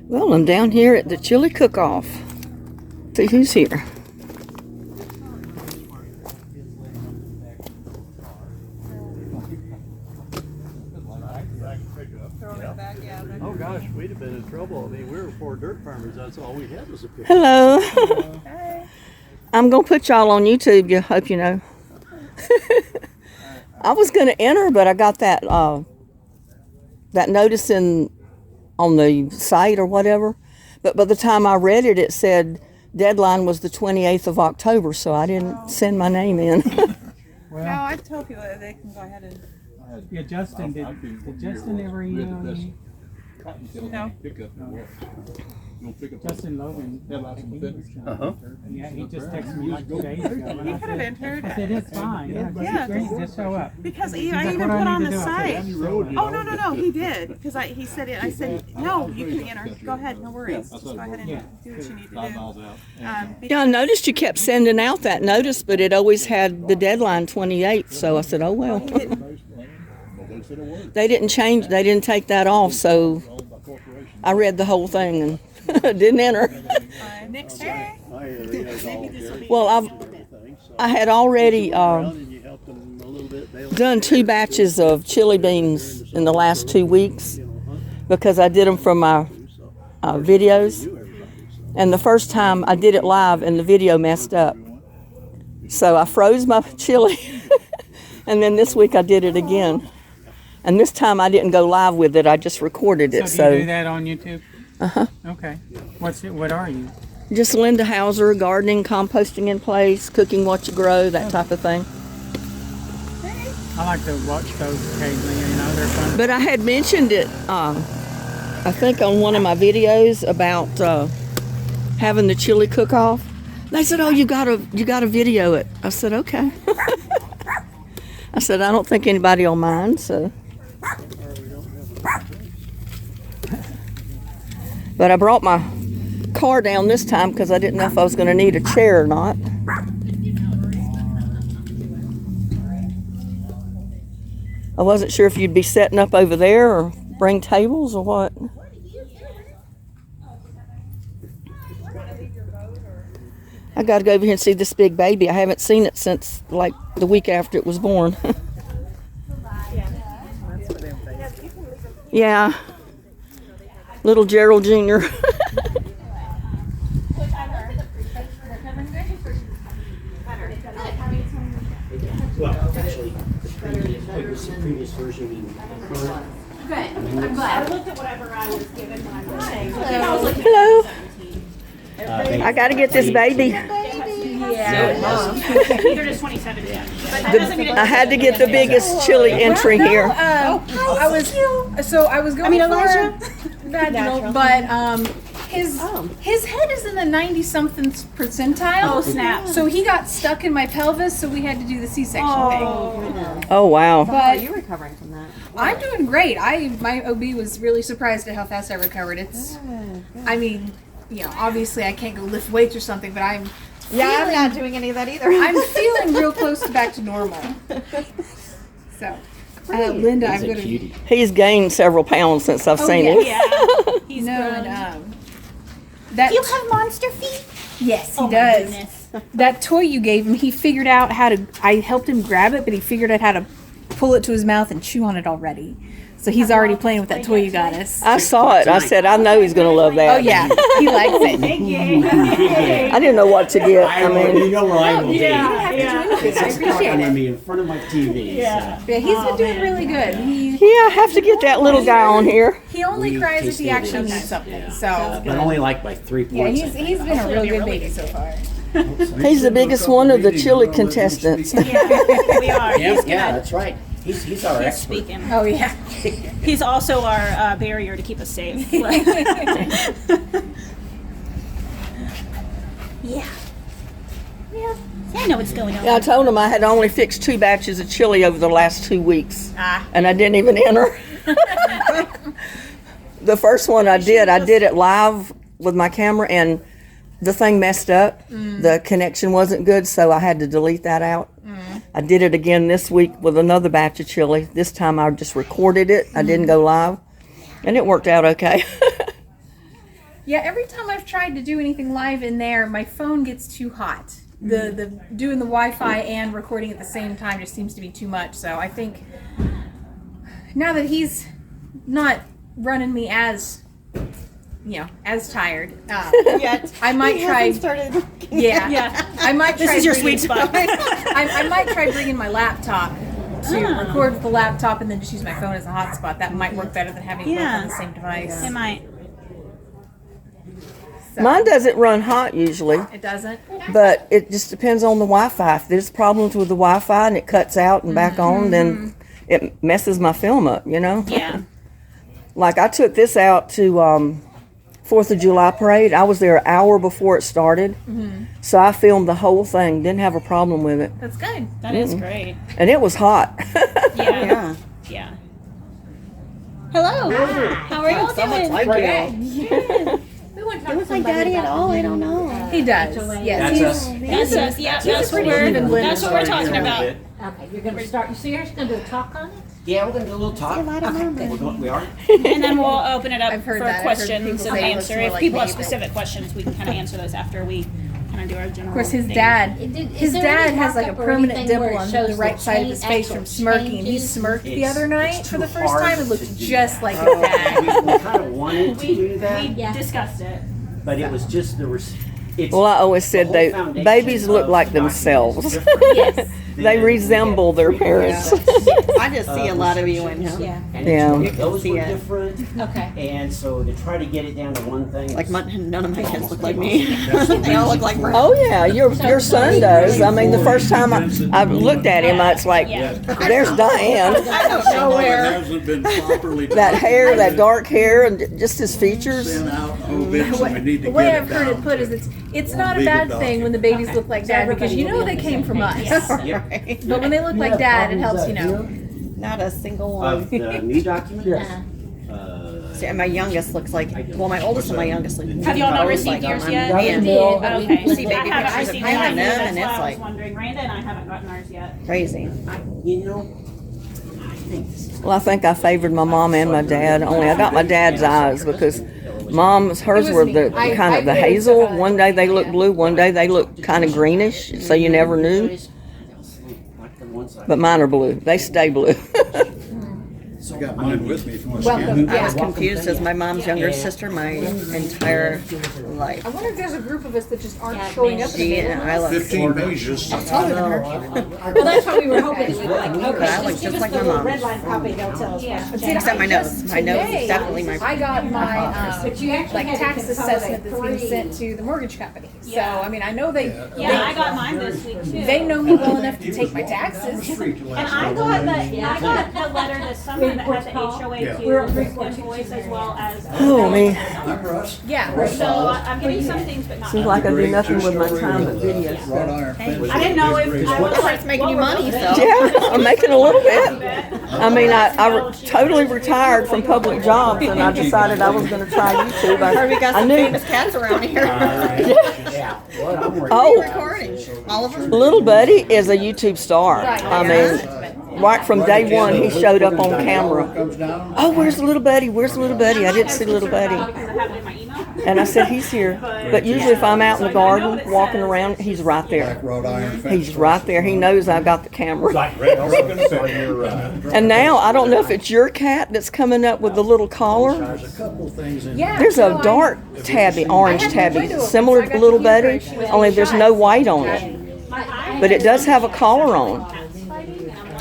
Well, I'm down here at the chili cook-off. See who's here. Oh gosh, we'd have been in trouble. I mean, we were poor dirt farmers. That's all we had was a picture. Hello. Hey. I'm going to put y'all on YouTube, you hope you know. I was going to enter, but I got that notice on the site or whatever. But by the time I read it, it said deadline was the 28th of October, so I didn't send my name in. Well, no, I told people that they can go ahead and. Yeah, Justin, did Justin ever email you? No. Justin Logan. Uh-huh. Yeah, he just texted me like 2 days ago. He could have entered. I said, it's fine. Yeah. Great, just show up. Because I He's like, even what do put I on need the to do? I site. said, Oh, no, he did. Because he said it. I said, no, you can enter. Go ahead, no worries. Just go ahead and do what you need to do. Yeah, I noticed you kept sending out that notice, but it always had the deadline 28th, so I said, oh well. They didn't change, they didn't take that off, so I read the whole thing and didn't enter. Next year. Well, I had already done 2 batches of chili beans in the last 2 weeks because I did them from my videos. And the first time I did it live and the video messed up. So I froze my chili and then this week I did it again. And this time I didn't go live with it, I just recorded it. So do you do that on YouTube? Uh-huh. Okay. What are you? Just Linda Hauser, gardening, composting in place, cooking what you grow, that type of thing. I like to watch those occasionally, they're fun. But I had mentioned it, I think on one of my videos about having the chili cook-off. They said, oh, you gotta video it. I said, okay. I said, I don't think anybody will mind, so. But I brought my car down this time because I didn't know if I was going to need a chair or not. I wasn't sure if you'd be setting up over there or bring tables or what. I got to go over here and see this big baby. I haven't seen it since like the week after it was born. Yeah. Little Gerald Jr. Well, actually, it was the previous version. Good. I'm glad. I looked at whatever I was given when I was Hello. I got to get this baby. Yeah. Either just 2017. I had to get the biggest chili entry here. I was going Elijah? vaginal, but his head is in the 90-something percentile. Oh, snap. So he got stuck in my pelvis, so we had to do the C-section thing. Oh, wow. But You're recovering from that. I'm doing great. My OB was really surprised at how fast I recovered. I mean, obviously I can't go lift weights or something, but I'm not doing any of that either. I'm feeling real close to back to normal. So, Linda, I'm going to. He's gained several pounds since I've seen him. Yeah. He's grown. That, You have monster feet? yes, he Oh, my does. goodness. That toy you gave him, he figured out how to. I helped him grab it, but he figured out how to pull it to his mouth and chew on it already. So he's already playing with that toy you got us. I saw it. I said, I know he's going to love that. Oh yeah, he likes it. I didn't know what to get. I mean, You know where I will be. I appreciate I'm it. gonna be in front of my TV. Yeah. So. Yeah, he's been doing really good. yeah, I have to get that little guy on here. He only We cries if he tasted actually it. needs something. So But only like by 3 yeah, points. he's been a real good baby so far. He's the biggest one of the chili contestants. Yeah, we are. Yeah, that's right. He's our He's expert. speaking. Oh yeah. He's also our barrier to keep us safe. Yeah. Yeah. I know what's going on. Yeah, I told him I had only fixed 2 batches of chili over the last 2 weeks. And I didn't even enter. The first one I did it live with my camera and the thing messed up. The connection wasn't good, so I had to delete that out. I did it again this week with another batch of chili. This time I just recorded it. I didn't go live. And it worked out okay. Yeah, every time I've tried to do anything live in there, my phone gets too hot. The doing the Wi-Fi and recording at the same time just seems to be too much. So I think now that he's not running me as as tired, Yet. I might He try. hasn't started. Yeah, I might. This try is your bringing- sweet spot. I might try bringing my laptop to record with the laptop and then just use my phone as a hotspot. That might work better than having it both on the same device. It might. So, Mine doesn't run hot usually, It doesn't. but it just depends on the Wi-Fi. If there's problems with the Wi-Fi and it cuts out and back on, then it messes my film up, you know? Yeah. Like I took this out to 4th of July parade. I was there an hour before it started. So I filmed the whole thing, didn't have a problem with it. That's good. That is great. And it was hot. Yeah. Yeah. Hello. How are you all doing? We went Looks like Daddy at all? I don't know. He does. Yes. That's us. That's us. Yeah, that's what we're talking about. Okay, you're gonna start, so you're just gonna do a talk on it? Yeah, we're gonna do a little talk. We are. And then we'll open it up I've heard for that. I've heard questions people and say it looks answer. more If like people have David. specific questions, we can kind of answer those after we kind of do our general. Of course, his thing. dad. Is His there dad any has like a markup or permanent anything where dimple it on shows the right side of his face from actual smirking. He changes? smirked the It's- other night it's for too the first hard time. It to looked do just that. like his dad. We kind of wanted to do that, We discussed it. but it was just there was. It's, Well, I always said the whole foundation babies look of like the document themselves. is different They than resemble their parents. I just see a lot of you in him. Yeah, And Yeah. it's- those see were it. different, okay. and so to try to get it down to one thing. Like none of my kids look like me. They all look like Brad. Oh yeah, your son does. I mean, the first time I looked at him, it's like, Yeah. there's Diane. I don't know where. Hasn't been properly. That hair, that dark hair, and just his features. Sent out a whole bit, so we need to The way get I've heard down it put to- is it's not a bad thing when the babies look like dad because you know they came from us. Yep. But when they look like dad, it helps you know. Not a single one. Of the new document. See, and my youngest looks like, well, my oldest and my youngest look. Have y'all not both received like yours them. yet? Yeah. Okay. You see baby I haven't pictures of received him mine and either. them, That's and why it's I was like wondering. Randa and I haven't gotten ours yet. crazy. You know, I think this is Well, I think I favored my mom and my dad. Only I got my dad's eyes because hers were the kind of the hazel. One day they looked blue, one day they looked kind of greenish, so you never knew. like the one side. But mine are blue. They stay blue. I got mine with me if you want to Welcome. scan it. I was confused as my mom's younger sister my entire life. I wonder if there's a group of us that just aren't showing up. She and I look 15 pages. Well, that's what we were hoping, it would like, I okay, look just give just us like the my little mom. red line copy, they'll tell us. Yeah. Except my nose. My nose is definitely my. I got my But you actually like had to tax assessment that's being consolidate sent to the mortgage company. So Yeah. I mean, I know Yeah, I got mine this week too. they know me well enough to take my taxes. And I got the letter this summer that had the HOA Yeah. invoice as well as. Oh man, Yeah. So I'm getting some things, but not. seems like I do nothing with my time but video Wrought stuff. iron fence. I didn't know if I was like It's making you what money, we're- so. Yeah, I'm making a little bit. I mean, I totally retired from public jobs, and I decided I was going to try YouTube. Heard we got I some knew. famous cats around here. Yeah, what I'm worried Oh, Recording. All of them. Little Buddy is a YouTube star. I mean, right from day one, he showed up on camera. Comes down. Oh, where's Little Buddy? Where's Little Buddy? I didn't see Little Buddy. Because I have it in my email. And I said, he's here. But usually if I'm out in the garden walking around, he's right there. Wrought iron fence. He's right there. He knows I got the camera. Red ribbon for your, And now, I don't know if it's your cat that's coming up with the little collar. There's a couple things in Yeah. There's so a dark tabby, orange tabby, similar to Little Buddy, only there's no white on it. But it does have a collar on.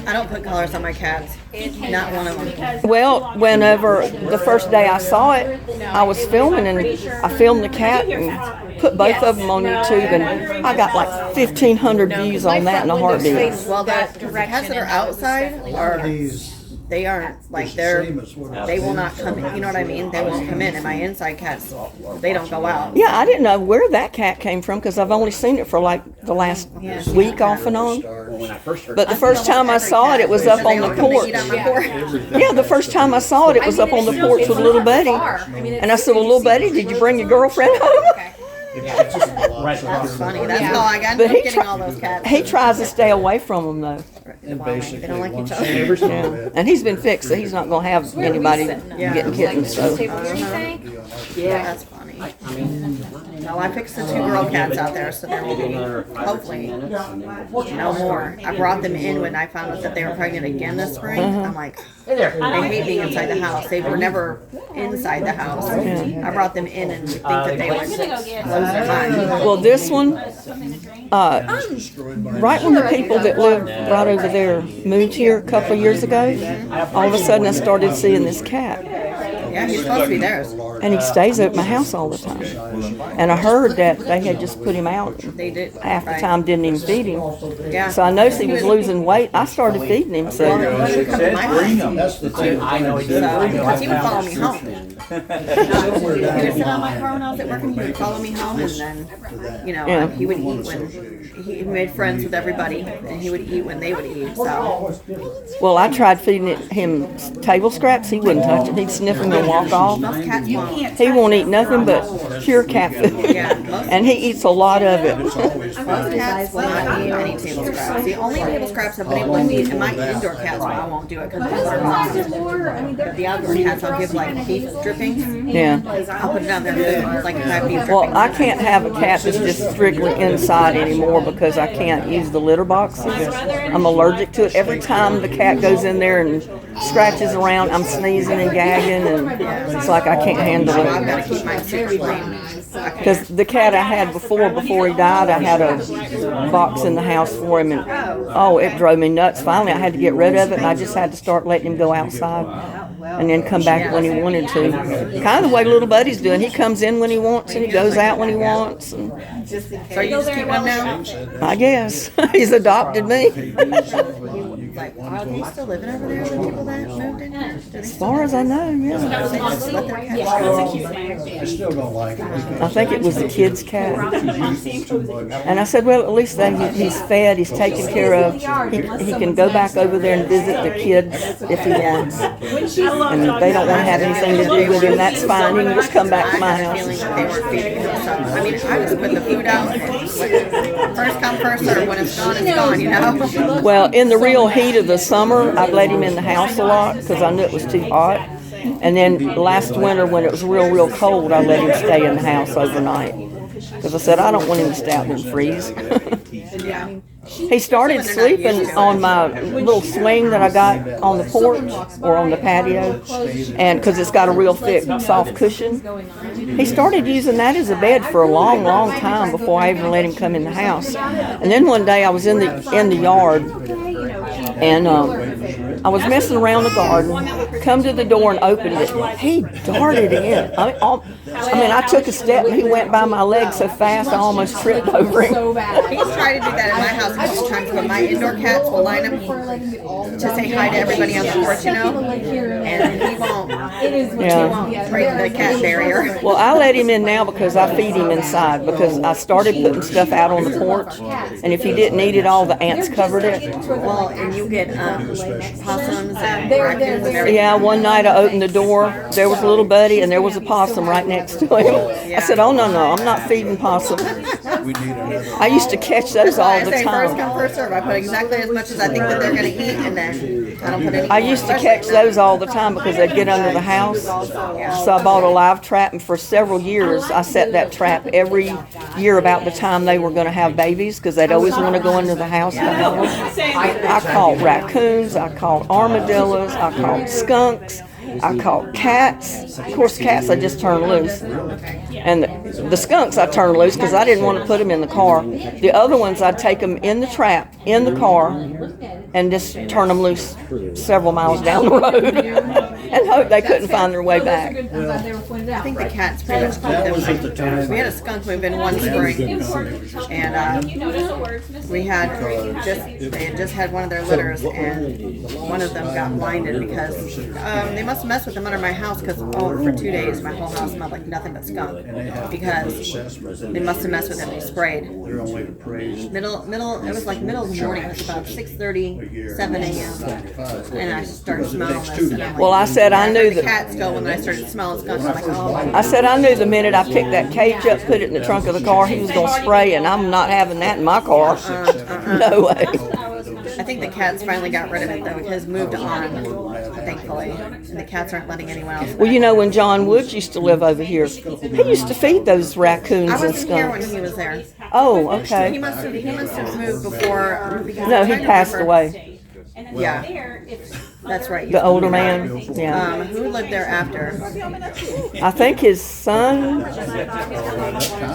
I don't put collars on my cats. Not one of them. Well, whenever the first day I saw it, I was filming and I filmed the cat and put both of them on YouTube, and I got like 1,500 views on that in a heartbeat. Well, the cats that are outside are, they aren't, like, they will not come in, you know what I mean? They won't come in, and my inside cats, they don't go out. Yeah, I didn't know where that cat came from because I've only seen it for like the last week off and on. when I first heard. But the first time I saw it, it was up on the porch. Yeah, the first time I saw it, it was up on the porch with Little Buddy. And I said, well, Little Buddy, did you bring your girlfriend home? That's funny. That's how I got But he getting all those cats. He tries to stay away from them though. They don't like each other. Yeah. And he's been fixed, so he's not going to have anybody getting kittens. So. What do you think? Yeah, that's funny. No, I fixed the 2 girl cats out there, so there will be hopefully no more. I brought them in when I found out that they were pregnant again this spring. I'm like, they hate being inside the house. They were never inside the house. I brought them in and think that they would lose their mind. Well, this one, right when the people that lived right over there moved here a couple of years ago, all of a sudden I started seeing this cat. Yeah, he's supposed to be theirs. And he stays at my house all the time. And I heard that they had just put him out. They did. Half the time didn't even feed him. Yeah. So I noticed he was losing weight. I started feeding him. So He would come to my house. Because he would follow me home. He would sit on my car when I was at work and he would follow me home and then, Yeah. he would eat when he made friends with everybody and he would eat when they would eat. So well, I tried feeding him table scraps. He wouldn't touch it. He'd sniff them and walk off. most cats won't. He won't eat nothing but pure cat food. Yeah, most- And he eats a lot of it. Most cats will not eat any table scraps. The only table scraps I've been able to eat, and my indoor cats, I won't do it because they're toxic. But the outdoor cats, I'll give like beef drippings. Yeah. I'll put it on their food, like if I have beef Well, drippings. I can't have a cat that's just strictly inside anymore because I can't use the litter boxes. I'm allergic to it. Every time the cat goes in there and scratches around, I'm sneezing and gagging, and it's like I can't handle I've it. got to keep mine super clean. Because the cat I had before he died, I had a box in the house for him, and oh, it drove me nuts. Finally, I had to get rid of it, and I just had to start letting him go outside, and then come back when he wanted to. Kind of the way little Buddy's doing. He comes in when he wants, and he goes out when he wants. And So you just keep one now? I guess he's adopted me. Like, are they still living over there, the people that moved in here? Do they As still far as I know, yeah. they just let their cats go? I still don't like it. I think it was the kid's cat. And I said, well, at least then he's fed, he's taken care of. He can go back over there and visit the kids if he wants. And if they don't want to have anything to do with him, that's fine. He can just come back to my I had a feeling house. that they weren't feeding him something. I mean, I just put the food out. First come, first serve. When it's gone, it's gone, you know? Well, in the real heat of the summer, I'd let him in the house a lot because I knew it was too hot. And then last winter, when it was real cold, I let him stay in the house overnight. Because I said, I don't want him to stay out there and freeze. He started sleeping on my little swing that I got on the porch or on the patio, and because it's got a real thick, soft cushion. He started using that as a bed for a long time before I even let him come in the house. And then one day I was in the yard, and I was messing around the garden, come to the door and opened it. He darted in. I mean, I took a step and he went by my leg so fast I almost tripped over him. He's tried to do that in my house a couple times, but my indoor cats will line up to say hi to everybody on the porch, you know? And he won't. He Yeah. won't break the cat barrier. Well, I let him in now because I feed him inside because I started putting stuff out on the porch, and if he didn't eat it all, the ants covered it. Well, and you get possums and raccoons and everything. Yeah, one night I opened the door, there was a little Buddy, and there was a possum right next to him. I said, oh, no, I'm not feeding possum. I used to catch those all I the say first time. come, first serve. I put exactly as much as I think that they're going to eat, and then I don't put any. I used to catch those all the time because they'd get under the house. So I bought a live trap, and for several years I set that trap every year about the time they were going to have babies because they'd always want to go into the house to have them. I caught raccoons, I caught armadillos, I caught skunks, I caught cats. Of course, cats I just turned loose. And the skunks I turned loose because I didn't want to put them in the car. The other ones I'd take them in the trap, in the car, and just turn them loose several miles down the road and hope they couldn't find their way back. I think the cats pretty much keep them. We had a skunk move in one spring, and we had they had just had one of their litters, and one of them got blinded because they must have messed with them under my house because for 2 days my whole house smelled like nothing but skunk because they must have messed with him. They sprayed. It was like middle of the morning. It was about 6:30, 7 a.m. and I started smelling this. And I'm like, Well, I said I knew the that. cats go when I started smelling skunk. I'm like, oh my God. I said I knew the minute I picked that cage up, put it in the trunk of the car, he was going to spray, and I'm not having that in my car. No way. I think the cats finally got rid of it though. His moved on, thankfully. And the cats aren't letting anyone else. Well, you know, when John Woods used to live over here, he used to feed those raccoons I and wasn't here when skunks. he was there. Oh, He okay. must have moved before. Because No, I'm he trying to passed remember. away. Yeah, that's right. The older man. Yeah. Who lived there after? I think his son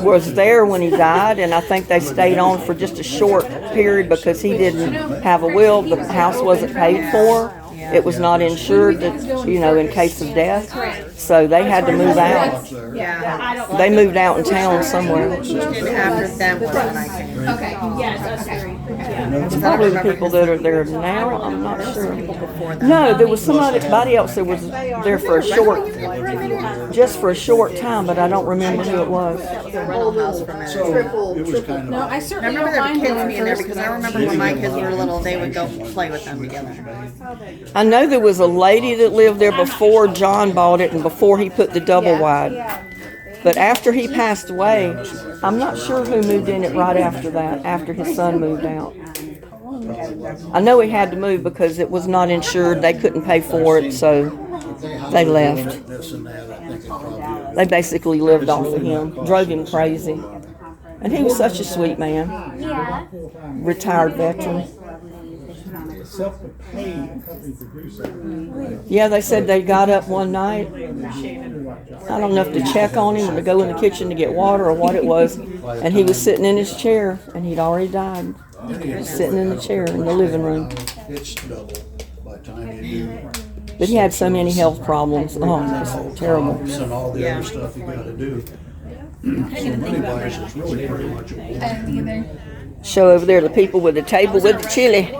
was there when he died, and I think they stayed on for just a short period because he didn't have a will. The house wasn't paid for. It was not insured, that, you know, in case of death. So they had to move out. Yeah. They moved out in town somewhere. And after them was when I came. Okay. It's probably the people that are there now. I'm not sure. Before that. No, there was somebody else that was there for a short, just for a short time, but I don't remember who it was. The rental house for a minute. It was kind of. No, I I certainly remember don't there mind were kids going being there first. because I remember when my kids were little, they would go play with them together. I know there was a lady that lived there before John bought it and before he put the double wide. But after he passed away, I'm not sure who moved in it right after that, after his son moved out. I know he had to move because it was not insured. They couldn't pay for it, so they left. This and that, I think it probably. They basically lived off of him, drove him crazy. And he was such a sweet man. Yeah. Retired veteran. Yeah, they said they got up one night. I don't know if to check on him or to go in the kitchen to get water or what it was. And he was sitting in his chair and he'd already died. He was sitting in the chair in the living room. It's double by the time you do. But he had so many health problems. Oh, it was terrible. And all the other stuff you gotta do. So money wise, it's really pretty much a. Show over there the people with the table with the chili.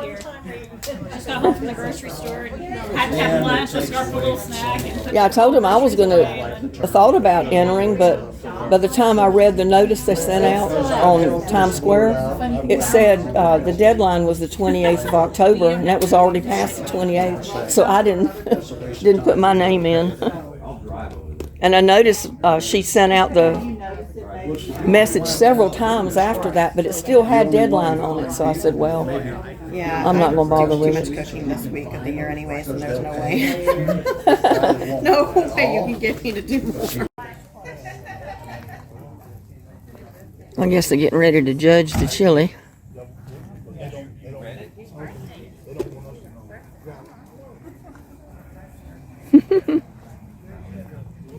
Just got home from the grocery store and had to have lunch, just got a little snack. And Yeah, I told him I was I thought about entering, but by the time I read the notice they sent out on Times Square, it said the deadline was the 28th of October, and that was already past the 28th. So I didn't put my name in. And I noticed she sent out the message several times after that, but it still had deadline on it. So I said, well, Yeah. I'm not gonna bother too with much it. cooking this week of the year anyways, and there's no way. No way you can get me to do more. I guess they're getting ready to judge the chili.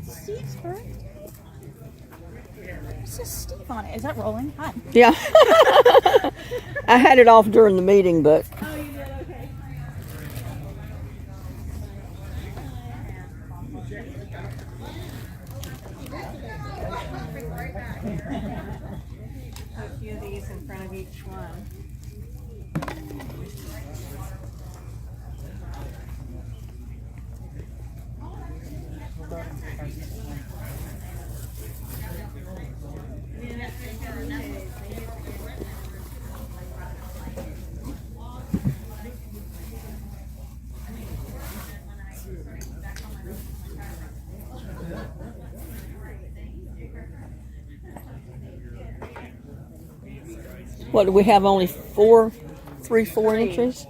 Steve's birthday. It says Steve on it. Is that rolling? Hi. Yeah. I had it off during the meeting, but Oh, you did? Okay. A few of these in front of each one. what do we have? Only four entries?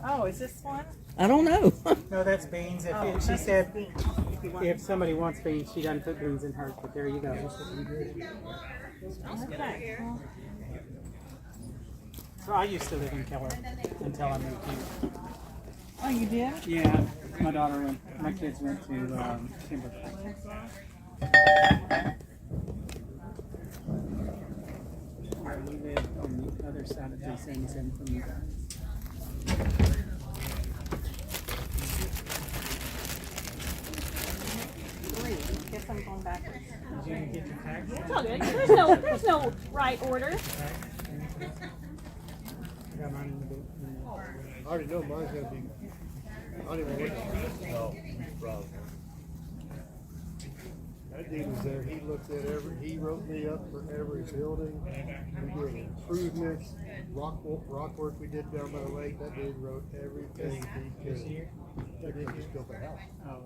Oh, is this one? I don't know. No, that's beans. She said if somebody wants beans, she doesn't put beans in hers, but there you go. So I used to live in Keller until I moved here. Oh, you did? Yeah, my kids went to Timber. We lived on the other side of 377 from you guys. Guess I'm going backwards. Did you get your tax? It's all good. There's no right order. I got mine in the book. I already know mine's gonna be, I don't even look at it. No, probably. That dude was there, he looked at he wrote me up for every building. We did improvements, rock work we did down by the lake, that dude wrote everything he could. I didn't just build a house. Oh.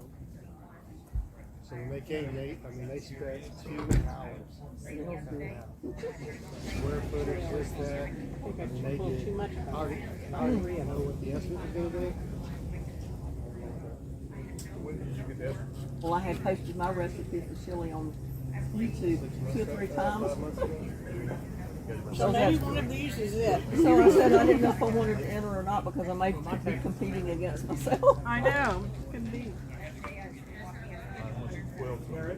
So when they came, they spent 2 hours. Square footage, this, that. I mean, they did. I already know what the estimate was gonna be. When did you get that? Well, I had posted my recipe for chili on YouTube 2 or 3 times. So maybe one of these is it. So I said I didn't know if I wanted to enter or not because I may be competing against myself. I know. Could be.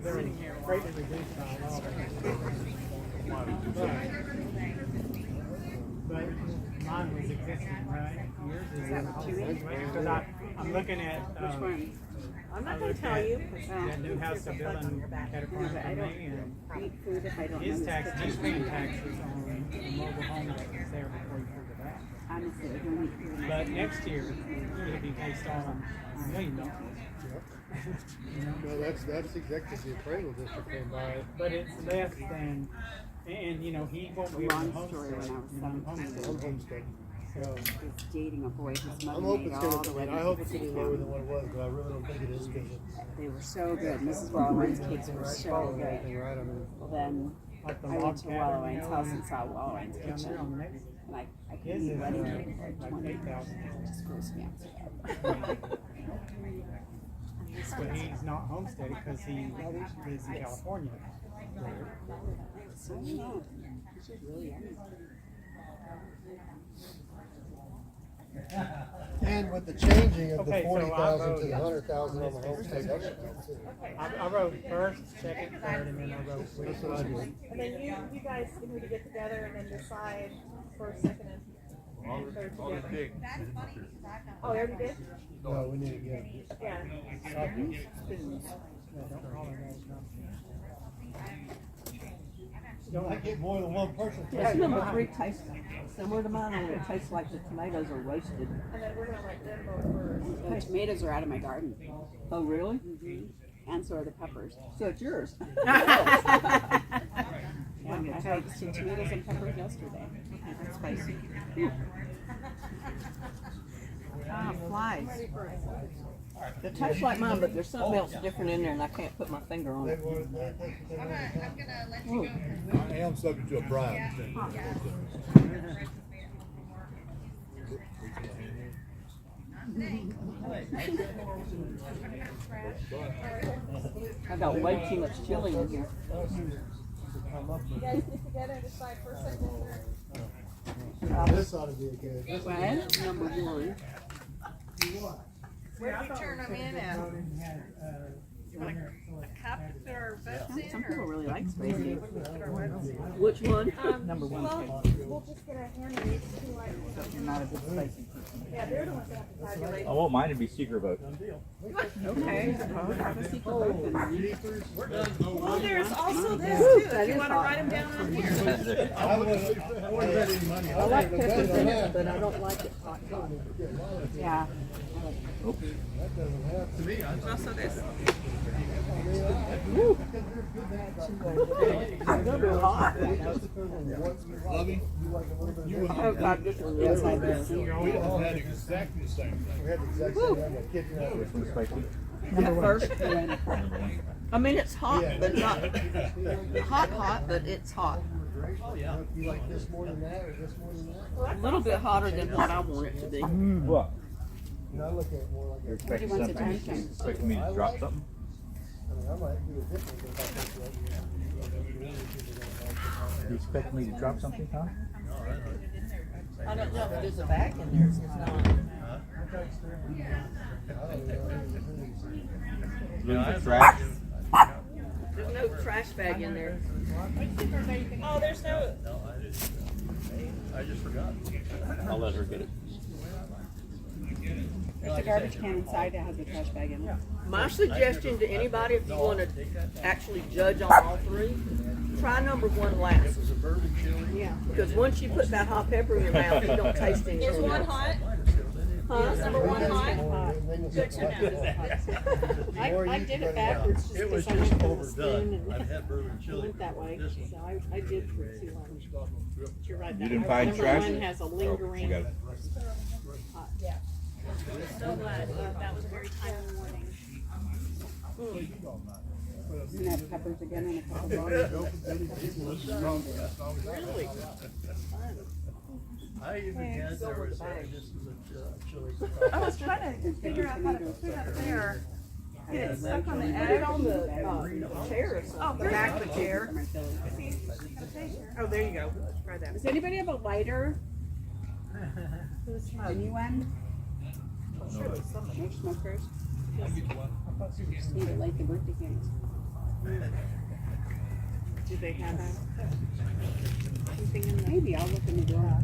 They're in here. Greatly reduced by all that. But mine was existing, right? Yours is that what you eat? Because I'm looking at. Which one? I'm not going to tell you. That new house they're building Caterpillar for me, and his tax, he's paying taxes on the mobile home that was there before he figured it out. But next year, it'll be based on $1 million. No, that's exactly the appraisal district came by. But it's less than, and you know, he won't be able to homestead. Homestead. So He's dating a boy whose mother I'm hoping made it's all gonna the be, wedding I hope cakes it's gonna in be lower town. than what it was, but I really don't think it is because They were so good. Mrs. Walloway's cakes were so following good. everything right. I mean, Well, then like the I log went to cabin, Walloway's house and saw Walloway's down there kitchen. on the next, And I could his eat is wedding cake for like 20. It 8,000. just grossed me out. But he's not homesteaded because he lives in California. I don't know. This is really yummy. and with the changing of Okay, the so I 40,000 to the vote 100,000 on the homestead, that should help too. I wrote first, second, third, and then I wrote That's what I did. And then you guys need to get together and then decide first, second, and third together. Oh, you already did? No, we need to get. Yeah. Don't I get more than one person? This number 3 tastes similar to mine, only it tastes like the tomatoes are roasted. And then we're gonna let them vote first. The tomatoes are out of my garden. Oh, really? And so are the peppers. So it's yours. Yeah, I had some tomatoes and peppers yesterday. That's spicy. Ah, flies. It tastes like mine, but there's something else different in there, and I can't put my finger on it. Ooh. I am subject to a bribe. I got way too much chili in here. You guys get together and decide first, second, and third. This ought to be a good. This What? Number 1. Where do you turn them in at? You want a cup to put our votes in? Some people really like spicy. Which one? Number 1. Well, we'll just get a hand raised to like, You're not a big spicy person. yeah, they're the ones that have to tabulate. I want mine to be secret vote. Okay. Have a secret vote then. Well, there's also this too, if you wanna write them down on here. I wouldn't bet any money. I like peppers in it, but I don't like it hot. Yeah. That doesn't have to be. There's also this. It's gonna be hot. Lovey, Oh, God, this one is like this. we all had exactly the same thing. We had the exact same, I got kids out Which one's spicy? At first, I mean, it's hot, but not hot, but it's hot. there. You like this more than that, or this more than that? A little bit hotter than what I want it to be. What? You know, I look at it more like. You're a- expecting wants something? attention. You're expecting me to drop something? I mean, I might do it differently if I think that. You expect me to drop something, Tom? I don't know if there's a bag in there, it's not. Looking for trash? There's no trash bag in there. Oh, there's no, I just forgot. I'll let her get it. There's a garbage can inside that has a trash bag in it. My suggestion to anybody, if you want to actually judge on all 3, try number 1 last. Yeah. Because once you put that hot pepper in your mouth, you don't taste anything. is one hot? Is number 1 hot? Good to know. I did it backwards just It was because I just went from the spoon overdone. I've and had bourbon chili. went that way. So I did for too long. You're right. You didn't I find remember trash? One has a Oh, lingering. you got it. So glad, that was a very timely warning. And have peppers again in a couple of days. Really? I even had there was this is a chili. I was trying to figure out how to put it up there. Get it stuck on the edge. On the chair or something. Oh, the back of the chair. Oh, there you go. Try that. Does anybody have a lighter? Genuine? No smokers? Just need to light the birthday candles. Do they have anything in the... Maybe I'll look in the drawer.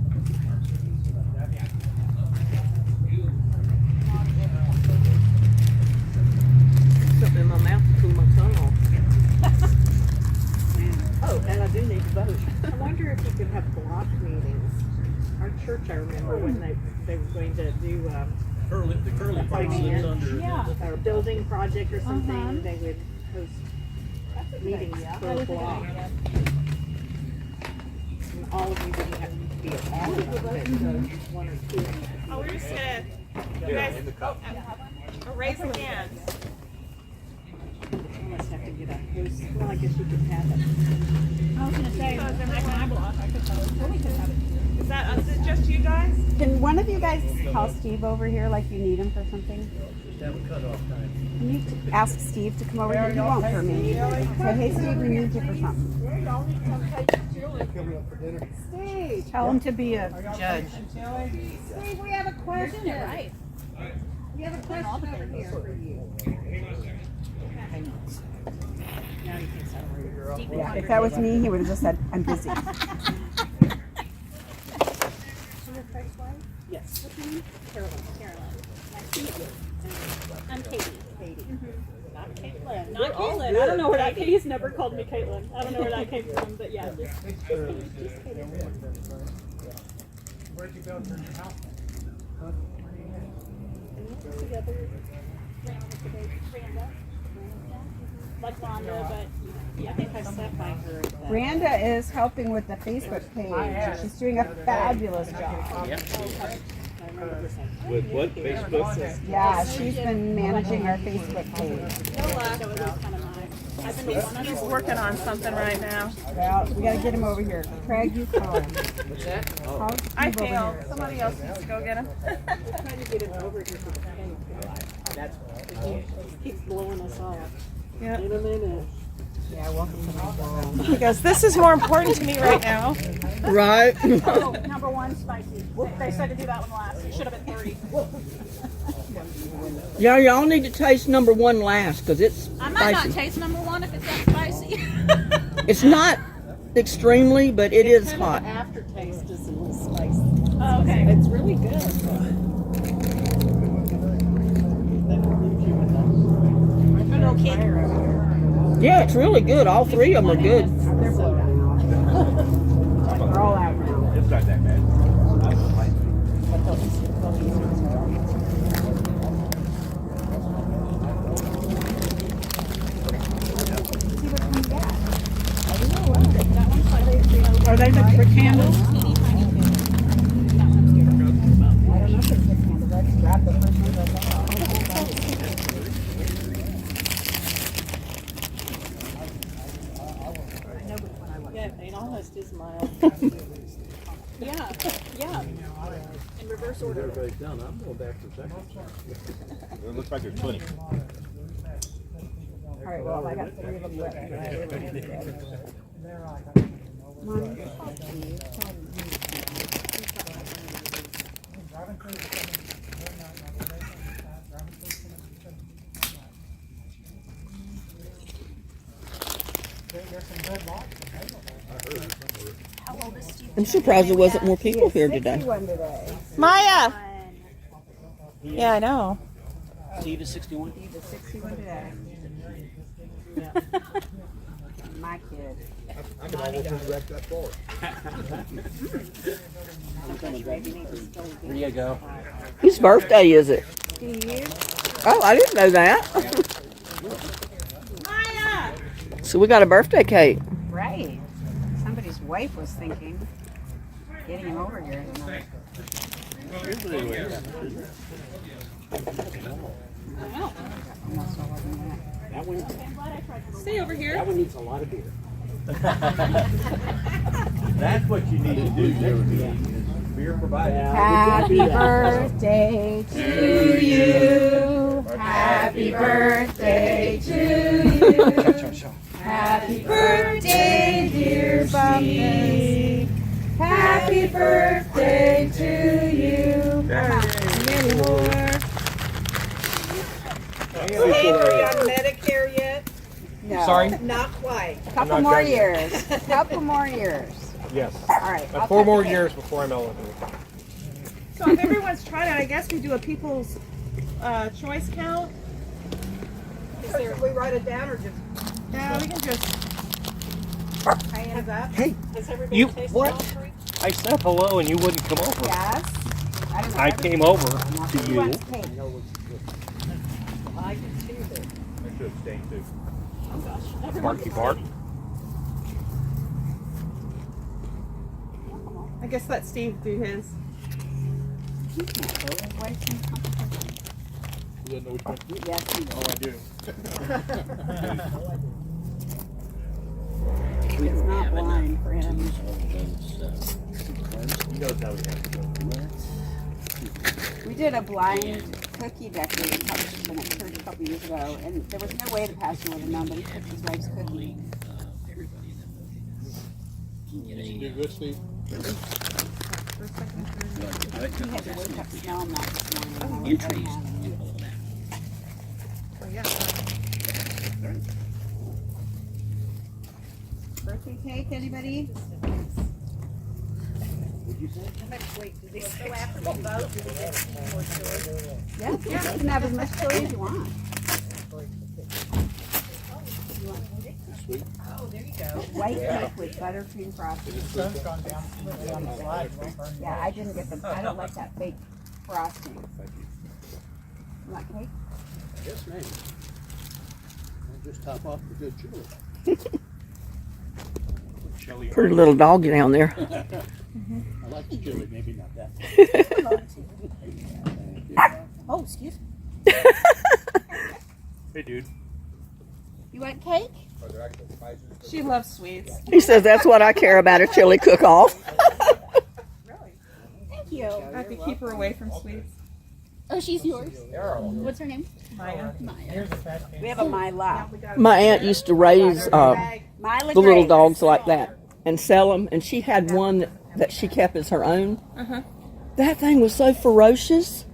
Something in my mouth to cool my tongue off. Oh, and I do need to vote. I wonder if you could have block meetings. Our church, I remember when they were going to do The curly part sits under. or building project or something, they would host meetings for a block. And all of you didn't have to be a part of it, but one or two. Oh, we're just gonna, you guys, raise the hands. I must have to get a host. Well, I guess you could have it. I was gonna say, So then my block, I could totally could have it. Is it just you guys? Can one of you guys call Steve over here like you need him for something? Just have a cutoff time. Can you ask Steve to come over here? He won't for me. Say, hey Steve, we need you for something. Coming up for dinner. Steve, Tell him to be a judge. Steve, we have a question. right. We have a question over here for you. Yeah, if that was me, he would have just said, I'm busy. Yes. What's your name? Caroline. Nice to meet you. I'm Katie. Katie. Not Caitlin. Not Caitlin. I don't know where that came. He's never called me Caitlin. I don't know where that came from, but yeah. Where'd you go turn your house? Like Rhonda, but I think I sat by her. Randa is helping with the Facebook page. She's doing a fabulous job. With what, Facebook? Yeah, she's been managing our Facebook page. He's working on something right now. Well, we gotta get him over here. Craig, you call him. What's that? Call I Steve over failed. here. Somebody else needs to go get him. We're trying to get him over here for the cake. That's He keeps blowing us off. Yeah. In a minute. Yeah, welcome to my world. He goes, this is more important to me right now. Right. oh, number one, spicy. They said to do that one last. It should have been 30. Yeah, y'all need to taste number one last because it's I might not spicy. taste number one if it's that spicy. It's not extremely, but it is Kind hot. of the aftertaste is a little spicy. Oh, okay. It's really good. Little kid. Yeah, it's really good. All three of them are good. They're all out now. It's not that bad. But they'll eat Are they the brick candles? I don't know if it's the candles. I just grabbed the first one I saw. Yeah, it almost is mild. Yeah, yeah. In reverse order. everybody's done. I'm going back for seconds. It looks like there's 20. All right, well, I got 3 of them left. I'm surprised there wasn't more people here today. 61 today. Maya! Yeah, I know. Steve is 61. Steve is 61 today. My kid. I can almost direct that forward. There you go. Whose birthday is it? Steve. Oh, I didn't know that. Maya! So we got a birthday cake. Right. Somebody's wife was thinking getting him over here tonight. Usually we have. Almost all of them went. That one, Stay over here. that one needs a lot of beer. That's what you need to do next meeting is beer provided. Happy birthday to you. Happy birthday to you. Happy birthday, dear Steve. Happy birthday to you. Many more. Steve, are you on Medicare yet? No. Sorry? Not quite. Couple more years. Couple more years. Yes. All right. But 4 more years before I'm eligible. So if everyone's tried it, I guess we do a people's choice count. Should we write it down or just? No, we can just. Hands up. Hey, Has everybody you tasted what? all three? I said hello and you wouldn't come over. Yes. I don't know. I came over to Who you. wants cake? I should abstain too. Barky bark. I guess let Steve do his. You didn't know which one? Yes, you do. Oh, I do. It's not blind for him. He knows how we have to go. We did a blind cookie decorating competition at church a couple years ago, and there was no way the pastor would have known, but he took his wife's cookie. You do good, Steve? He had to wake up smelling that this morning. and I was very happy. Birthday cake, anybody? Yeah, you can have as much chili as you want. Sweet. White cake with buttercream frosting. The sun's gone down on the slide. Yeah, I didn't get the, I don't like that fake frosting. You want cake? Yes, ma'am. I'll just top off the good chili. Pretty little dog down there. I like the chili, maybe not that. Oh, excuse me. Hey, dude. You want cake? She loves sweets. He says that's what I care about, a chili cook-off. Thank you. I have to keep her away from sweets. Oh, she's yours. What's her name? Maya. Here's a fat We have a Mila. My aunt used to raise Mila the little Grace. dogs like that and sell them, and she had one that she kept as her own. That thing was so ferocious.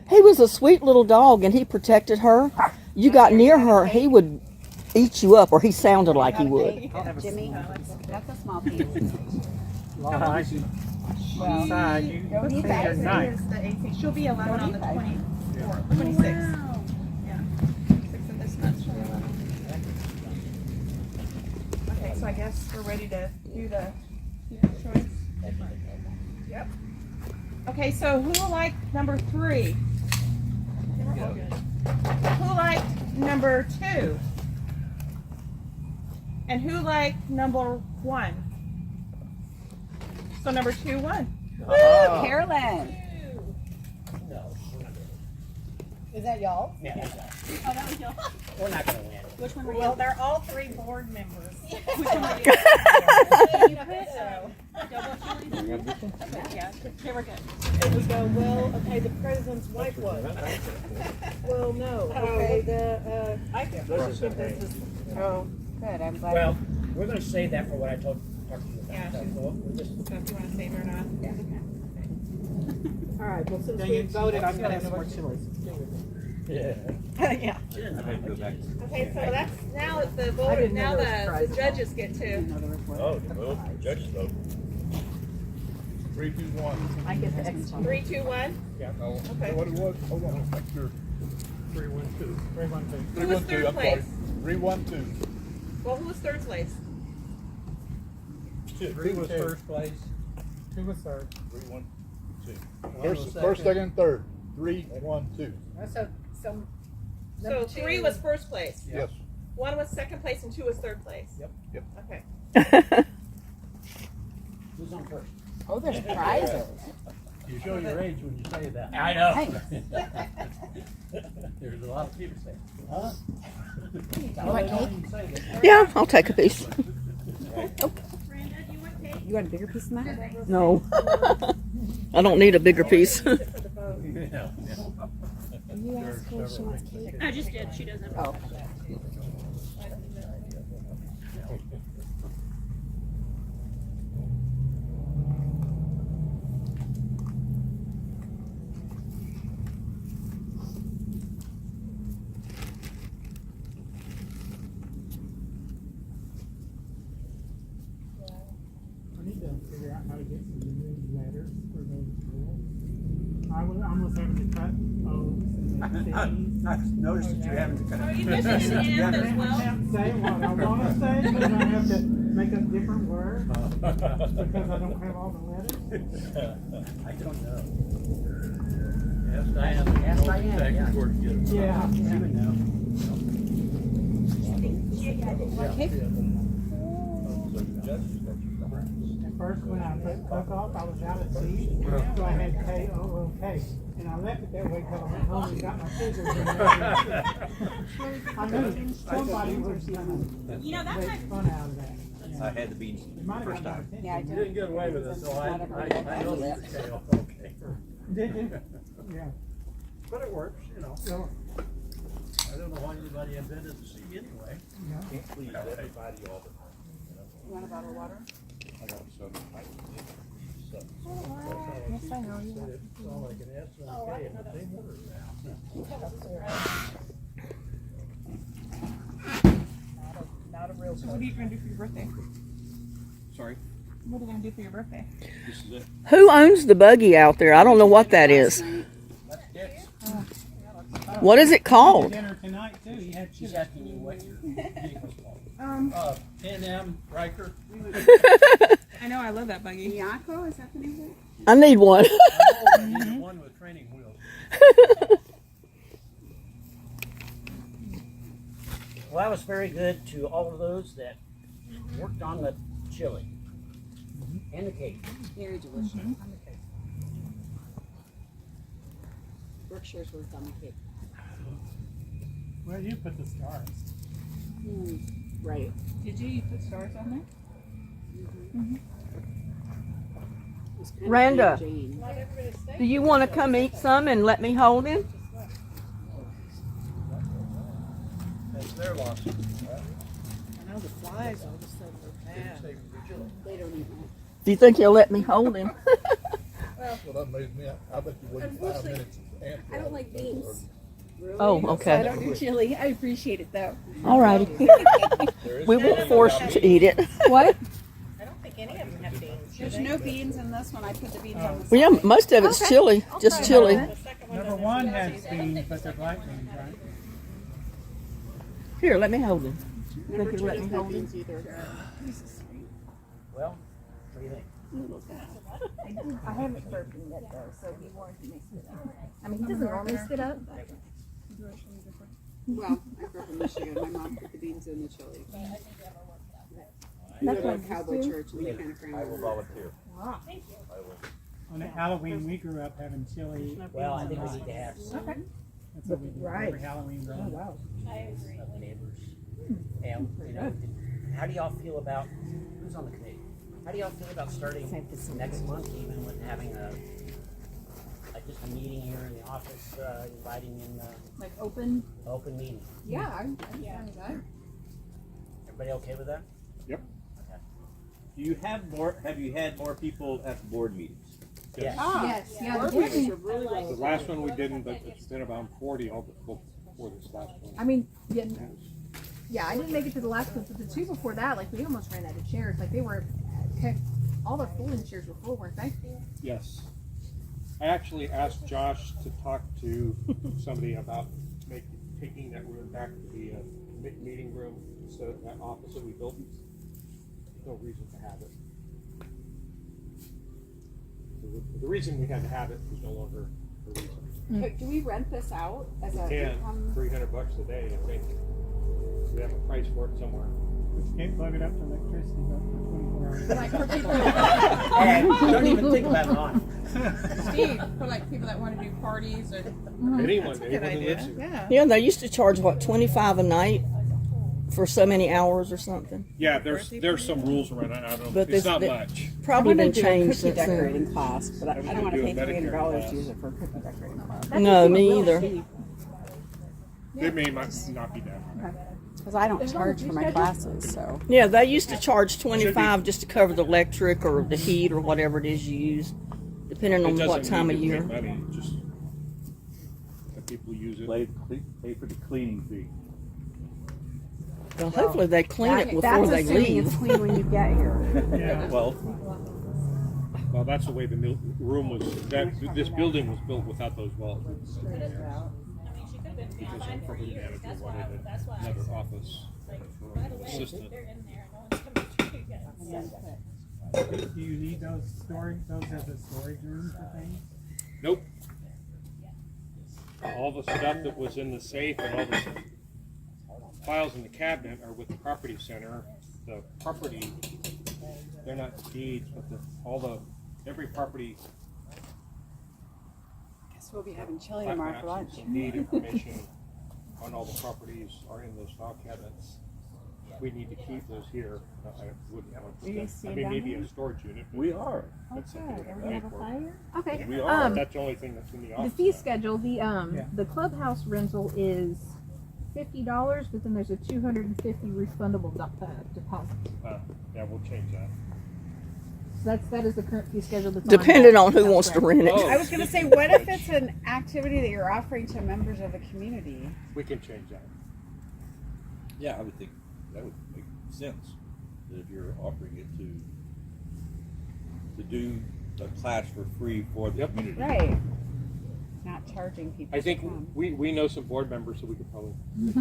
He was a sweet little dog, and he protected her. You got near her, he would eat you up, or he sounded like he would. Jimmy, that's a small piece. Side, you Don't eat your that. knife. Is the 18th. She'll be 11 on the 24th, 26th. Yeah. 6 of this month, she'll be 11. Okay, so I guess we're ready to do the choice. Yep. Okay, so who liked number 3? Who liked number 2? And who liked number 1? So number 2 won. Carolyn. Is that y'all? Oh, that was yours. We're not gonna win. Which one were Well, you? they're all 3 board members. Which one were you? Yeah, they were good. And we go, well, okay, the president's wife was. Well, no, okay, the, I can't. Oh, good, I'm glad. Well, we're gonna save that for what I talked to you about. Yeah, So we'll just. So if you want to save it or not. All right, well, since Dang we it, voted, I'm gonna have some more chilies. Yeah. Yeah. I had to go back. Okay, so that's now the vote. Now the judges get to. Oh, well, judges vote. 3, 2, 1. I get the extra. 3, 2, 1. Yeah. Oh, Okay. what it was? Hold on, make sure. 3, 1, 2. 3, 1, 2. 3, Who was 1, 2. third I'm sorry. place? 3, 1, 2. Well, who was third place? 2 was first place. 2 was third. 3, 1, 2. First, second, and third. 3, 1, 2. So So 3 was first place. Yes. 1 was second place and 2 was third place. Yep. Okay. Who's on first? Oh, there's prizes. You show your age when you say that. I know. Hey. There's a lot of people saying, huh? want cake? Yeah, I'll take a piece. You want a bigger piece than that? No. I don't need a bigger piece. You asked her if she wants cake. I just did. She doesn't. Oh. I need to figure out how to get some new letters for those schools. I was almost having to cut O's and C's. I've noticed that you're having to kind of. You just stand as I well. can't say what I want to say because I have to make up different words because I don't have all the letters. I don't know. Ask Diane. Ask Diane. Yeah. You would know. At first, when I put cook off, I was out at sea, so I had K-O-O-K. And I left it that way till I went home and got my fingers in there. I knew somebody was going to make fun out of that. I had the beans It might have first got time. my Yeah, I You didn't get away with it, so I know that. Okay. Did you? Yeah. But it works, you know. So, I don't know why anybody invented the sea anyway. yeah. Can't please everybody all the time. You want a bottle of water? I got some. Yes, I know. You want It's all like an S and a K in the same order now. So what are you gonna do for your birthday? Sorry, What are you gonna do for your birthday? this is it. Who owns the buggy out there? I don't know what that is. That's Dick's. What is it called? Dinner tonight, too. You had She's chicken. asking you what your vehicle's called. N.M. Riker. I know I love that buggy. Miyako, is that the name of it? I need one. I need one with training wheels. Well, that was very good to all of those that worked on the chili and the cake. Very delicious. Berkshire's worked on the cake. Where do you put the stars? Right. Did you put stars on It's kind of Randa. plain Jane. Do you want to come eat some and let me hold him? That's their loss. I know the flies all of a sudden are bad. They don't eat that. Do you think he'll let me hold him? Well, that amazed me. I bet you waited 5 minutes. I don't like beans. Oh, I okay. don't do chili. I appreciate it though. All righty. We won't force you to eat it. What? I don't think any of them have beans. There's no beans in this one. I put the beans on the Well, yeah, most of it's Okay. chili, just chili. Number one has beans, but they're black beans, right? Here, let me hold him. Number Think two you'll let me doesn't have hold him? beans either. Well, what do you think? I haven't burped him yet though, so he warned me to spit up. I mean, he doesn't normally spit up. Well, I grew up in Michigan. My mom put the beans in the chili. We That's live what in a cowboy church, and we kind of frown I will on it. volunteer. Wow. I will. On Halloween, we grew up having chili. Well, I think we need to have some Okay. That's what we do every Halloween. Oh, wow. Neighbors. And, you know, how do y'all feel about, who's on the committee? How do y'all feel about starting next month even with having just a meeting here in the office, inviting in, Like open? open meeting? Yeah, I'm fine with that. Everybody okay with that? Yep. Okay. Do you have more? Have you had more people at the board meetings? Yes. Yes, yeah, Board the board meetings meeting. are really well. The last one we didn't, but it's been about 40 all before this last one. I mean, yeah, I didn't make it to the last one, but the two before that, like, we almost ran out of chairs. Like, they were, heck, all the folding chairs were full, weren't they? Yes. I actually asked Josh to talk to somebody about taking that room back to the meeting room instead of that office that we built. There's no reason to have it. The reason we had to have it was no longer a reason. Do we rent this out as a Can, income? $300 a day, I think. We have a price for it somewhere. Just can't plug it up to electricity, but for 24 hours. Like for people, Hey, don't even think about it on. Steve, for like people that want to do parties or. Anyone Good who idea. lives here. Yeah. Yeah, they used to charge, what, $25 a night? for so many hours or something. Yeah, there's some rules around it. I don't know. But It's this- not that- much. Probably I'm gonna been do a changed cookie since then. decorating class, but I was don't gonna want to do a pay Medicare $300 class. to use it for a cookie decorating class. No, me either. It may not be that high. Because I don't charge for my classes, so. Yeah, they used to charge $25 just to cover the electric or the heat or whatever it is you use, depending It on doesn't what time need of to year. make money, just that people use it. Pay for the cleaning fee. Well, hopefully they clean it before That's they assuming leave. it's clean when you get here. Yeah. Well, Well, that's the way the room was. This building was built without those walls. Because the property manager wanted another office for an assistant. Do you need those as a storage room for things? Nope. All the stuff that was in the safe and all the files in the cabinet are with the property center. The property, they're not deeds, but every property. Guess we'll be having chili tomorrow for lunch. Deed information on all the properties are in those file cabinets. We need to keep those here. I wouldn't want to. Are you seeing maybe down a here? storage unit. but we are. That's something Okay, that are we we pay have a for. fire? Okay. We are. Um, That's the only thing that's in the The office. fee schedule, the clubhouse rental is $50, but then there's a $250 refundable deposit. Yeah, we'll change that. So that is the current fee schedule that's Depending on on who wants to rent it. Oh. I was going to say, what if it's an activity that you're offering to members of the community? We can change that. Yeah, I would think that would make sense. That if you're offering it to do the class for free for the community. Right. Not charging people. I think to come. we know some board members, so we could probably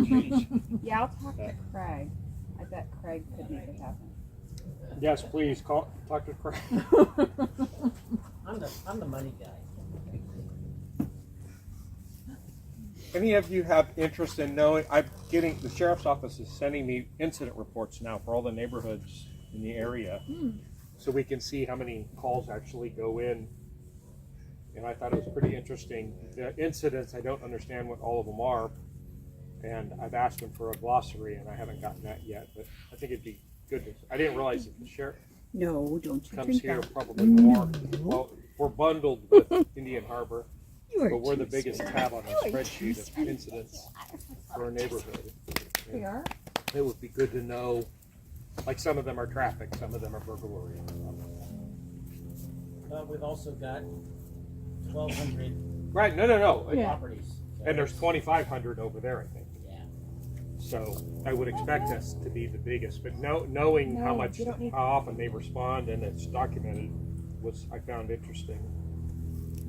change. Yeah, I'll talk to Craig. I bet Craig could make it happen. Yes, please talk to Craig. I'm the money guy. Any of you have interest in knowing? The sheriff's office is sending me incident reports now for all the neighborhoods in the area, so we can see how many calls actually go in. And I thought it was pretty interesting. The incidents, I don't understand what all of them are, and I've asked them for a glossary, and I haven't gotten that yet. But I think it'd be good to. I didn't realize that the sheriff No, don't you comes drink here that. probably more. Well, we're bundled with Indian Harbor. You are But we're the too biggest sweet. tab on You the are spreadsheet too of sweet. incidents for our neighborhood. We are? It would be good to know, like some of them are traffic, some of them are burglary. We've also got 1,200 Right, no. properties. And there's 2,500 over there, I think. Yeah. So I would expect us to be the biggest, but knowing how often they respond and it's documented I found interesting.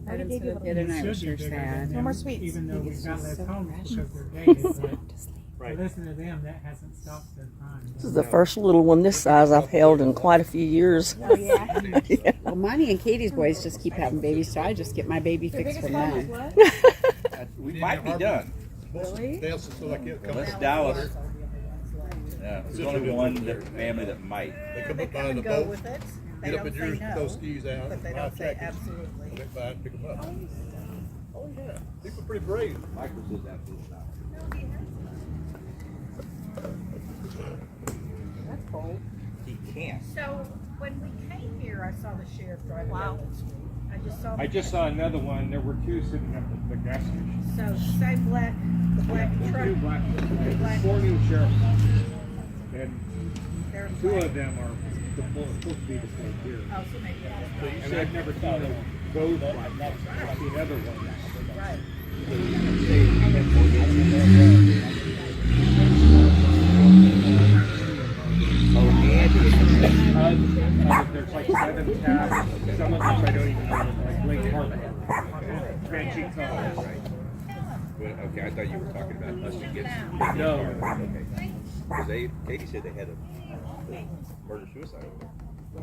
Adam said it the other night, which you're sad. No more sweets. Even though we've It's got just less so homes irrational. because they're gated, but Right. to listen to them, that hasn't stopped their crime. This is the first little one this size I've held in quite a few years. Oh, yeah? Well, Monty and Katie's boys just keep having babies, so I just get my baby fix from them. We might be done. Really? That's Dallas. Yeah, there's only one family that might. They come up by the boat, get up in yours, put those skis out, but they don't say absolutely. They buy and pick them up. Oh yeah, people are pretty brave. Michael says absolutely not. That's cold. He can't. So when we came here, I saw the sheriff driving down the street. I just saw another one. There were two sitting up at the gas station. So same the black truck. Two black. The black- 4 new sheriffs. And They're two black. of them are supposed to be deployed here. Oh, so maybe that's And I've never seen those black trucks. I've seen other ones. right. There's like 7 tabs. Some of them I don't even know. Like Lake Harbor. Ranching Cove. Okay, I thought you were talking about us against. No. Okay. Because Katie said they had a murder suicide over there.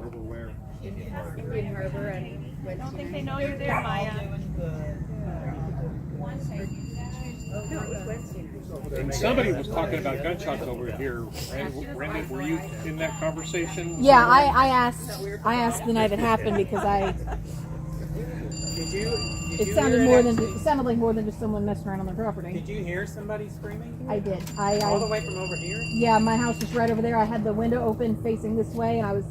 Over where? Indian Harbor and I don't think they know you're there, Maya. And somebody was talking about gunshots over here. Brandon, were you in that conversation? Yeah, I asked the night it happened because Did you It you sounded hear more it than actually? it sounded like more than just someone messing around on their property. Did you hear somebody screaming? I did. All the way from over here? Yeah, my house is right over there. I had the window open facing this way, and I was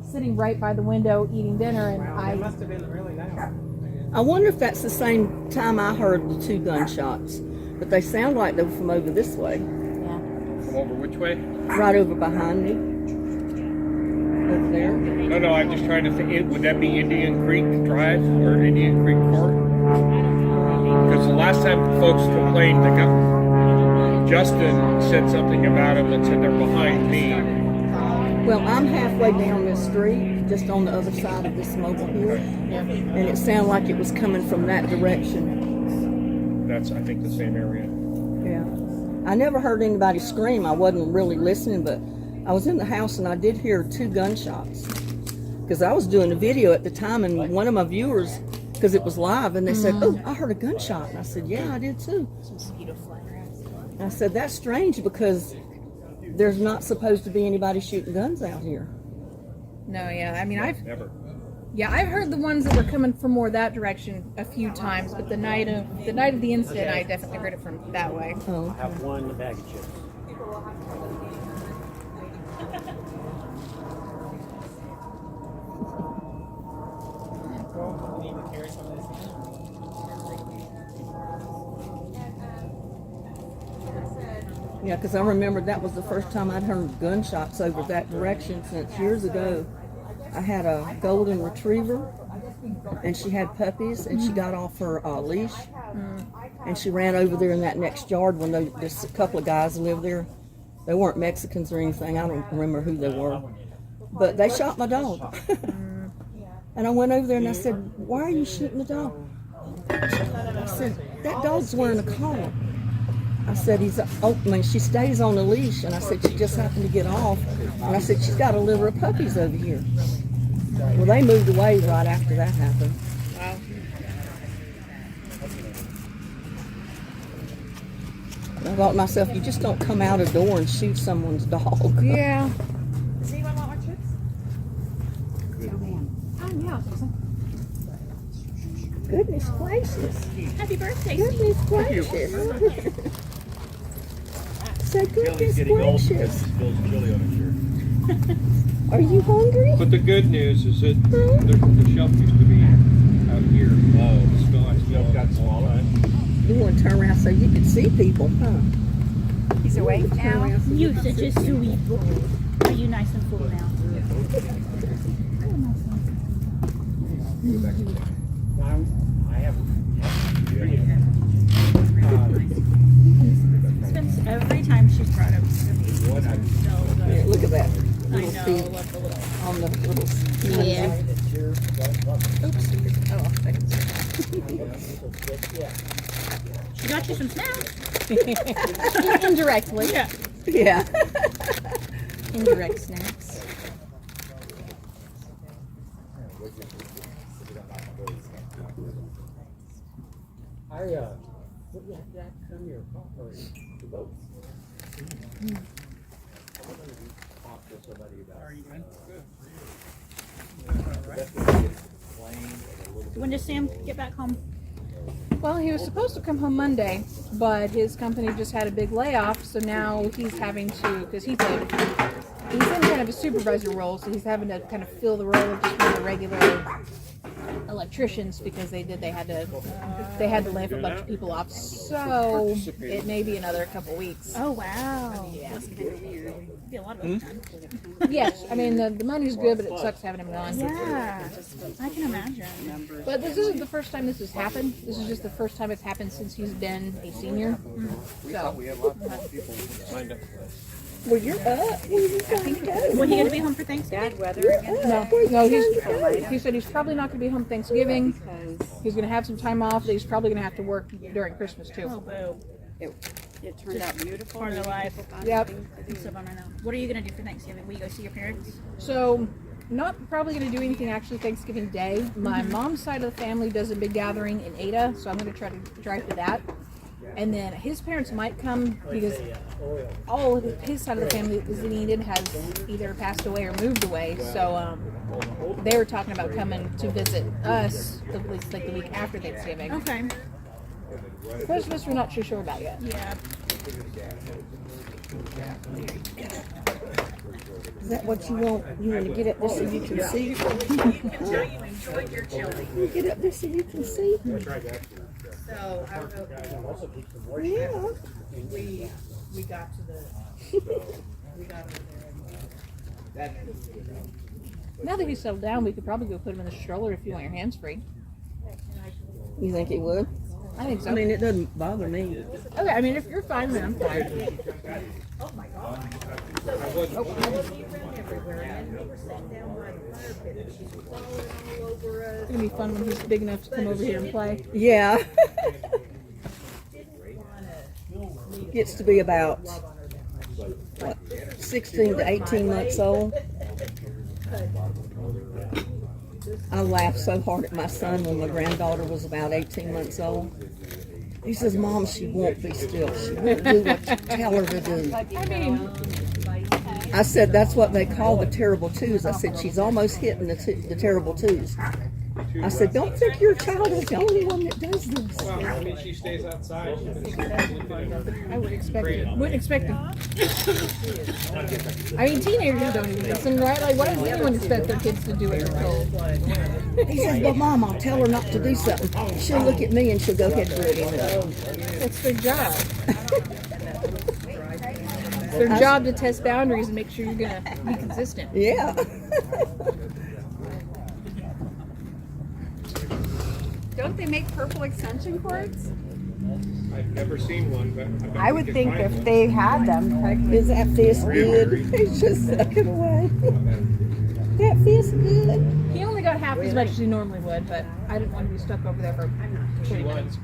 sitting right by the window eating dinner, and Wow, it must have been really loud. I wonder if that's the same time I heard the 2 gunshots, but they sound like they were from over this way. From over which way? Right over behind me. Over there. No, I'm just trying to think. Would that be Indian Creek Drive or Indian Creek Court? Because the last time folks complained, Justin said something about them and said they're behind me. Well, I'm halfway down this street, just on the other side of this mobile hill, and it sounded like it was coming from that direction. That's, I think, the same area. Yeah. I never heard anybody scream. I wasn't really listening, but I was in the house and I did hear 2 gunshots. Because I was doing a video at the time, and one of my viewers, because it was live, and they said, "Oh, I heard a gunshot." And I said, "Yeah, I did too." And I said, "That's strange because there's not supposed to be anybody shooting guns out here." No, yeah. I mean, I've Never. I've heard the ones that were coming from more that direction a few times, but the night of the incident, I definitely heard it from that way. Oh. I have one bag of chips. Well, we need to carry some of this in. Yeah, because I remember that was the first time I'd heard gunshots over that direction since years ago. I had a golden retriever, and she had puppies, and she got off her leash, and she ran over there in that next yard when there's a couple of guys lived there. They weren't Mexicans or anything. I don't remember who they were, but they shot my dog. And I went over there and I said, "Why are you shooting the dog?" I said, "That dog's wearing a collar." I said, she stays on a leash. And I said, she just happened to get off. And I said, she's got a litter of puppies over here. Well, they moved away right after that happened. Wow. And I thought to myself, you just don't come out a door and shoot someone's dog. Yeah. Does anyone want more chips? Yeah. Goodness gracious. Happy birthday, Goodness gracious. Say goodness gracious. Spills chili on his shirt. Are you hungry? But the good news is that the shelf used to be out here. Oh, The shelf got smaller. You want to turn around so you can see people, huh? He's awake Turn now. around so You can such see a people. sweet boy. Are you nice and full now? I have Spends every time she's brought up to me. What I Yeah, look at that. I Little know, feet what the little. on the little skin. Yeah. Oops. Oh, thanks. She got you some snacks. Indirectly. Yeah. Yeah. Indirect snacks. what did that come here for? To vote. Talk to somebody about. Are you in? Good. When does Sam get back home? Well, he was supposed to come home Monday, but his company just had a big layoff, so now he's having to, because he's in kind of a supervisor role, so he's having to kind of fill the role of just one of the regular electricians because they had to lay a bunch of people off. So it may be another couple weeks. Oh wow, Yeah. that's kind of weird. Be a lot of overtime. Yes, I mean the money's good, but it sucks having him gone. Yeah, I can imagine. But this isn't the first time this has happened. This is just the first time it's happened since he's been a senior. So, We had lots of people signed up for this. Well, you're up. Where you going to go? When are you going to be home for Thanksgiving? Bad weather again. no, he said he's probably not going to be home Thanksgiving. He's going to have some time off. But he's probably going to have to work during Christmas too. Oh, boo. It turned out beautiful. Part of life. Yep. So I don't know. What are you going to do for Thanksgiving? Will you go see your parents? So, not probably going to do anything actually Thanksgiving Day. My mom's side of the family does a big gathering in Ada, so I'm going to try to drive to that. and then his parents might come because all of his side of the family is needed has either passed away or moved away. So they were talking about coming to visit us at least like the week after Thanksgiving. Okay. Christmas we're not too sure about yet. Yeah. Is that what you want? You want to get up there so you can see? You can tell you enjoyed your chili. Get up there so you can see. So I don't know. Yeah. We got to the we got over there. Now that he's settled down, we could probably go put him in the stroller if you want your hands free. You think he would? I think so. I mean, it doesn't bother me. Okay, I mean, if you're fine, then I'm fine. Oh my God. It's gonna be fun when he's big enough to come over here and play. Yeah. Gets to be about what, 16 to 18 months old. I laughed so hard at my son when my granddaughter was about 18 months old. He says, "Mom, she won't be still. She won't do what you tell her to do." I mean, I said, "That's what they call the terrible twos." I said, "She's almost hitting the terrible twos." I said, "Don't think your child is the only one that does this." Well, I mean, she stays outside. I would expect it. Wouldn't expect it. I mean, teenagers don't even listen, right? Like, why does anyone expect their kids to do what they're told? He says, "But Mom, I'll tell her not to do something. She'll look at me and she'll go ahead and do it anyway." That's their job. It's their job to test boundaries and make sure you're gonna be consistent. Yeah. Don't they make purple extension cords? I've never seen one, but I bet I we would could think find if one. they had them. Is that fist good? He's just sucking away. That fist good. He only got half as much as he normally would, but I didn't want to be stuck over there for 20 minutes.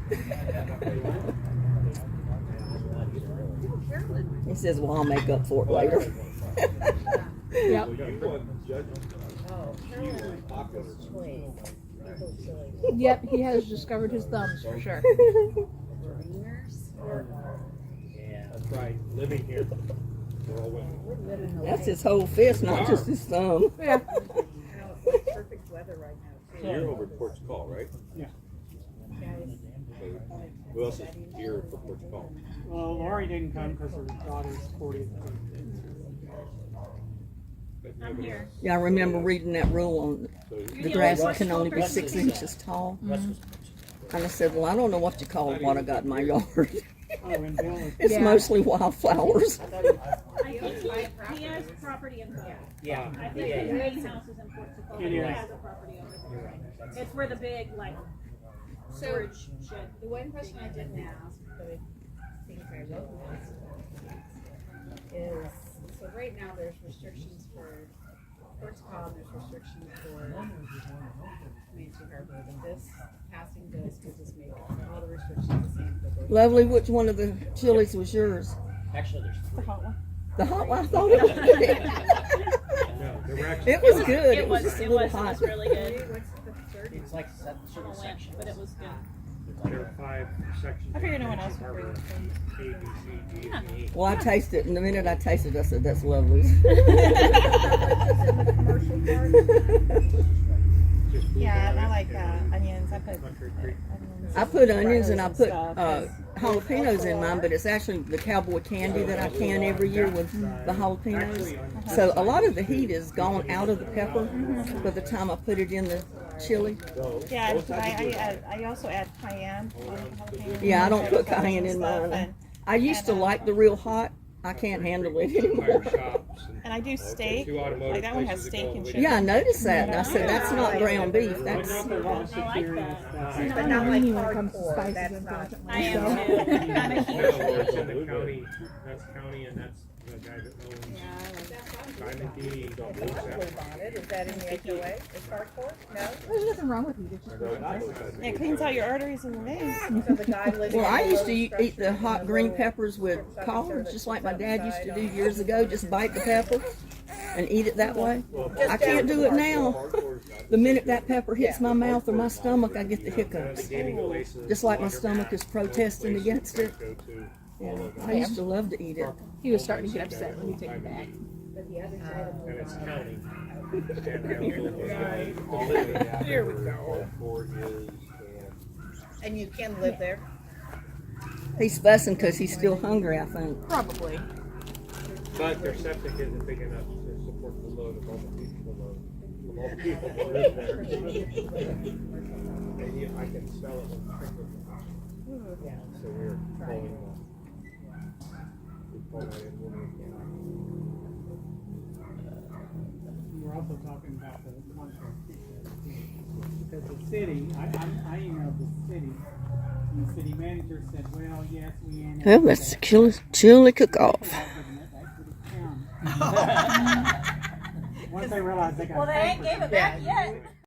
He says, "Well, I'll make up for it later." Yep. Yep, he has discovered his thumbs for sure. That's right. Living here. We're all women. That's his whole fist, not just his thumb. Yeah. Perfect weather right now. So you're over at Porch Call, right? Yeah. So who else is here for Porch Call? Well, Lori didn't come because her daughter's 40th. I'm here. Yeah, I remember reading that rule on the grass can only be 6 inches tall. And I said, "Well, I don't know what you call what I got in my yard. Oh, and Bill is It's mostly wildflowers." He has property in Fort. Yeah. I think his main house is in Fort Tacoma. It He is. has a property over there. It's where the big, like, storage shed. The one question I didn't ask, but I think I wrote this, is, so right now there's restrictions for Ports Call, there's restrictions for Manatee Harbor, and this, passing this would just make all the restrictions the same for both. Lovely, which one of the chilies was yours? Actually, there's three. The hot one? I thought it was good. No, there were actually It was good. It was, it was really good. It's like certain sections. But it was good. There are 5 sections. I figured no one else would Harbor, A, B, C, D, and E. Well, I tasted it, and the minute I tasted it, I said, "That's lovely." Yeah, and I like onions. I put Country Creek. onions. I put onions and I put stuff. jalapenos in mine, but it's actually the cowboy candy that I can every year with the jalapenos. So a lot of the heat is gone out of the pepper by the time I put it in the chili. Yeah, and I also add cayenne on the jalapeno. Yeah, I don't put cayenne in mine. I used to like the real hot. I can't handle it anymore. Tire shops And I do steak. Two automotive Like that one has places that steak go and with chicken. Yeah, I noticed that. And I said, "That's not ground beef. That's." Not the most serious stuff. I'm not like when it comes to spices, unfortunately. I am too. I'm a No, huge it's in the county. That's county, and that's the guy that owns Diamond D. Is that in the HOA? Is hardcore? No? There's nothing wrong with it. It's just really nice. It cleans out your arteries and veins. So the guy lives. Well, I used to eat the hot green peppers with collards, just like my dad used to do years ago. Just bite the pepper and eat it that way. I can't do it now. The minute that pepper hits my mouth or my stomach, I get the hiccups. Just like my stomach is protesting against it. Yeah, I used to love to eat it. He was starting to get upset when you take it back. And it's county. Here we go. And you can live there? He's fussing because he's still hungry, I think. Probably. But their septic isn't big enough to support the load of all the people of all the people that live there. And I can smell it with sprinkler. So we're calling we call that in woman. We're also talking about the contract because the city, I emailed the city, and the city manager said, well, yes, we annexed. Well, that's the chili cook-off. Once they realized they got Well, they ain't gave it back yet.